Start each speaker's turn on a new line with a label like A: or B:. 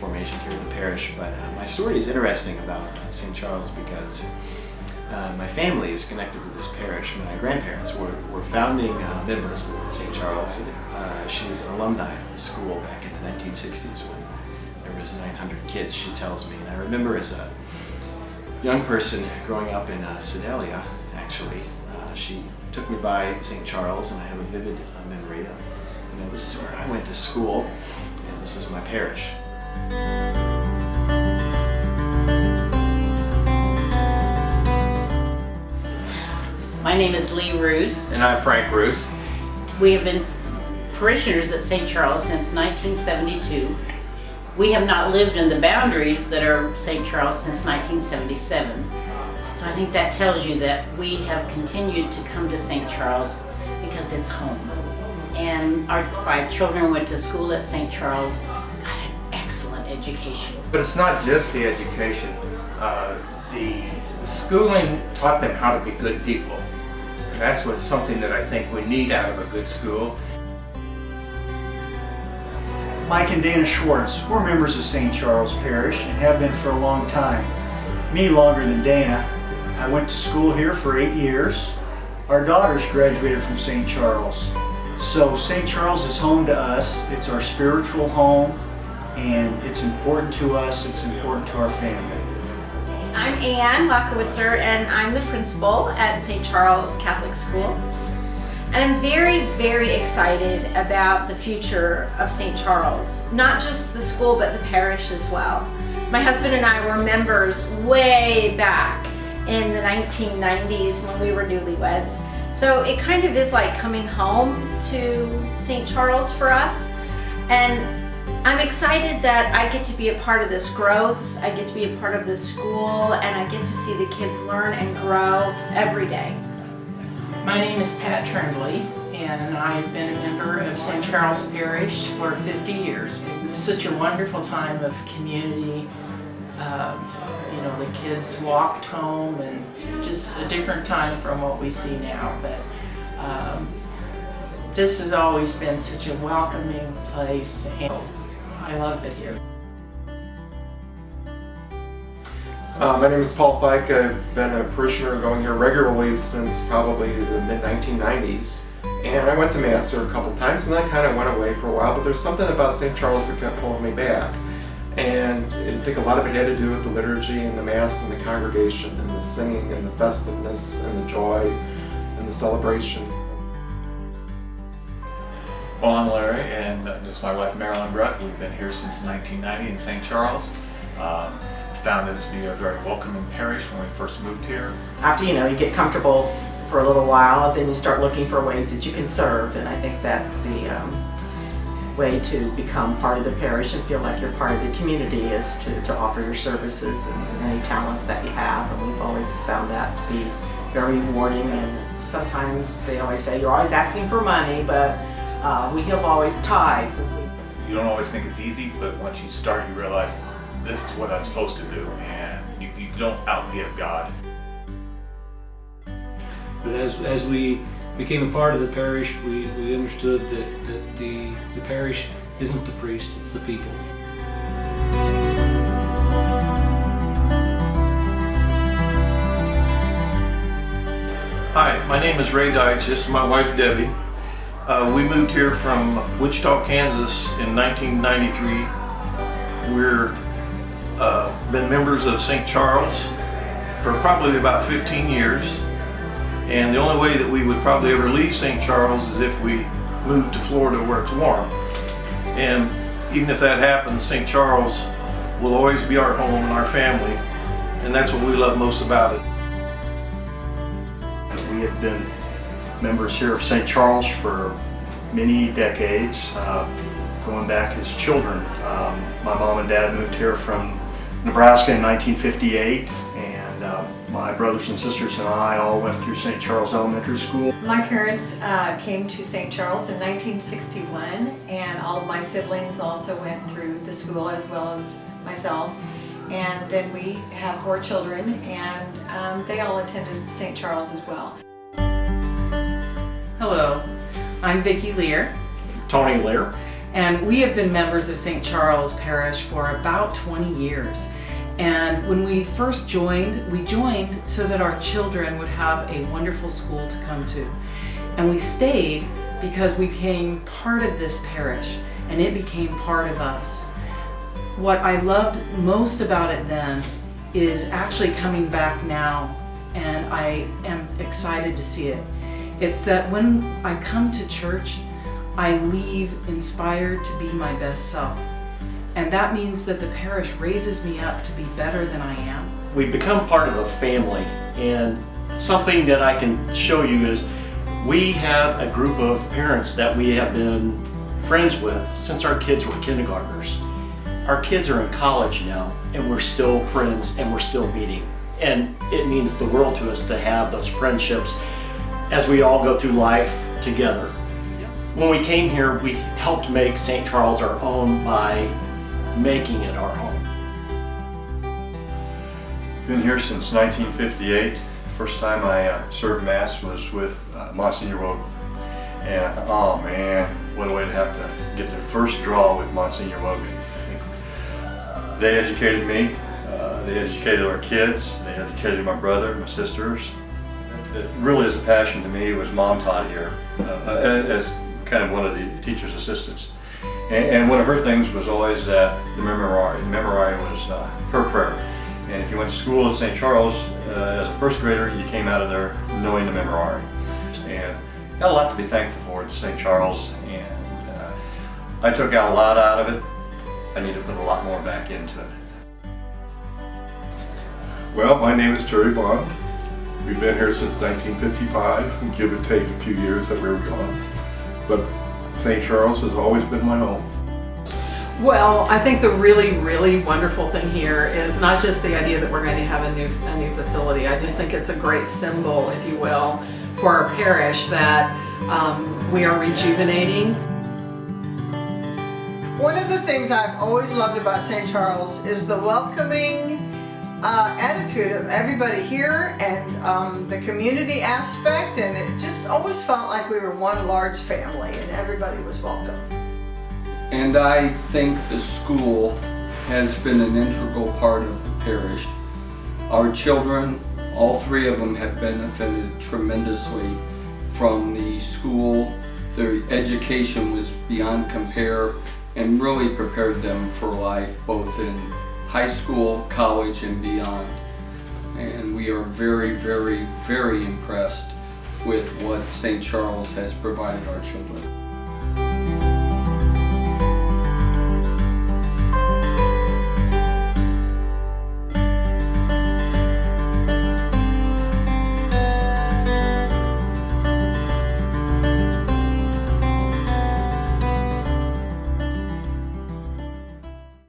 A: formation here in the parish, but my story is interesting about St. Charles because my family is connected to this parish. My grandparents were founding members of St. Charles. She's an alumni of the school back in the 1960s when there was 900 kids, she tells me. And I remember as a young person growing up in Sedalia, actually, she took me by St. Charles, and I have a vivid memory of, this is where I went to school, and this is my parish.
B: My name is Lee Roos.
C: And I'm Frank Roos.
B: We have been parishioners at St. Charles since 1972. We have not lived in the boundaries that are St. Charles since 1977. So I think that tells you that we have continued to come to St. Charles because it's home. And our 5 children went to school at St. Charles, got an excellent education.
C: But it's not just the education. The schooling taught them how to be good people. And that's something that I think we need out of a good school.
D: Mike and Dana Schwartz, we're members of St. Charles Parish and have been for a long time. Me longer than Dana. I went to school here for 8 years. Our daughters graduated from St. Charles. So St. Charles is home to us. It's our spiritual home, and it's important to us. It's important to our family.
E: I'm Ann Lockowitzer, and I'm the principal at St. Charles Catholic Schools. And I'm very, very excited about the future of St. Charles. Not just the school, but the parish as well. My husband and I were members way back in the 1990s when we were newlyweds. So it kind of is like coming home to St. Charles for us. And I'm excited that I get to be a part of this growth. I get to be a part of this school, and I get to see the kids learn and grow every day.
F: My name is Pat Tremblay, and I've been a member of St. Charles Parish for 50 years. It was such a wonderful time of community. The kids walked home, and just a different time from what we see now. But this has always been such a welcoming place, and I love it here.
G: My name is Paul Fike. I've been a parishioner going here regularly since probably the mid-1990s. And I went to Mass here a couple times, and I kind of went away for a while, but there's something about St. Charles that kept pulling me back. And I think a lot of it had to do with the liturgy and the Mass and the congregation and the singing and the festiveness and the joy and the celebration.
H: Well, I'm Larry, and this is my wife Marilyn Brutt. We've been here since 1990 in St. Charles. Found it to be a very welcoming parish when we first moved here.
I: After you get comfortable for a little while, then you start looking for ways that you can serve, and I think that's the way to become part of the parish and feel like you're part of the community, is to offer your services and any talents that you have. And we've always found that to be very rewarding. And sometimes they always say you're always asking for money, but we have always tithes.
H: You don't always think it's easy, but once you start, you realize this is what I'm supposed to do, and you don't outgive God.
J: But as we became a part of the parish, we understood that the parish isn't the priest, it's the people.
K: Hi, my name is Ray Deitch. This is my wife Debbie. We moved here from Wichita, Kansas in 1993. We're been members of St. Charles for probably about 15 years. And the only way that we would probably ever leave St. Charles is if we moved to Florida where it's warm. And even if that happens, St. Charles will always be our home and our family. And that's what we love most about it.
L: We have been members here of St. Charles for many decades, going back as children. My mom and dad moved here from Nebraska in 1958, and my brothers and sisters and I all went through St. Charles Elementary School.
M: My parents came to St. Charles in 1961, and all of my siblings also went through the school as well as myself. And then we have 4 children, and they all attended St. Charles as well.
F: Hello, I'm Vicki Lear.
N: Tony Lear.
F: And we have been members of St. Charles Parish for about 20 years. And when we first joined, we joined so that our children would have a wonderful school to come to. And we stayed because we became part of this parish and it became part of us. What I loved most about it then is actually coming back now, and I am excited to see it. It's that when I come to church, I leave inspired to be my best self. And that means that the parish raises me up to be better than I am.
N: We've become part of a family, and something that I can show you is we have a group of parents that we have been friends with since our kids were kindergartners. Our kids are in college now, and we're still friends and we're still meeting. And it means the world to us to have those friendships as we all go through life together. When we came here, we helped make St. Charles our own by making it our home.
L: Been here since 1958. First time I served Mass was with Monsignor Wogan. And I thought, oh man, what a way to have to get the first draw with Monsignor Wogan. They educated me, they educated our kids, they educated my brother, my sisters. It really is a passion to me. It was Mom taught here as kind of one of the teacher's assistants. And one of her things was always the memorare. The memorare was her prayer. And if you went to school at St. Charles as a first grader, you came out of there knowing the memorare. And got a lot to be thankful for at St. Charles. And I took out a lot out of it. I need to put a lot more back into it.
O: Well, my name is Terry Bond. We've been here since 1955, give or take a few years that we were gone. But St. Charles has always been my home.
F: Well, I think the really, really wonderful thing here is not just the idea that we're going to have a new facility. I just think it's a great symbol, if you will, for our parish that we are rejuvenating.
P: One of the things I've always loved about St. Charles is the welcoming attitude of everybody here and the community aspect, and it just always felt like we were one large family and everybody was welcome.
Q: And I think the school has been an integral part of the parish. Our children, all three of them, have benefited tremendously from the school. Their education was beyond compare and really prepared them for life, both in high school, college, and beyond. And we are very, very, very impressed with what St. Charles has provided our children.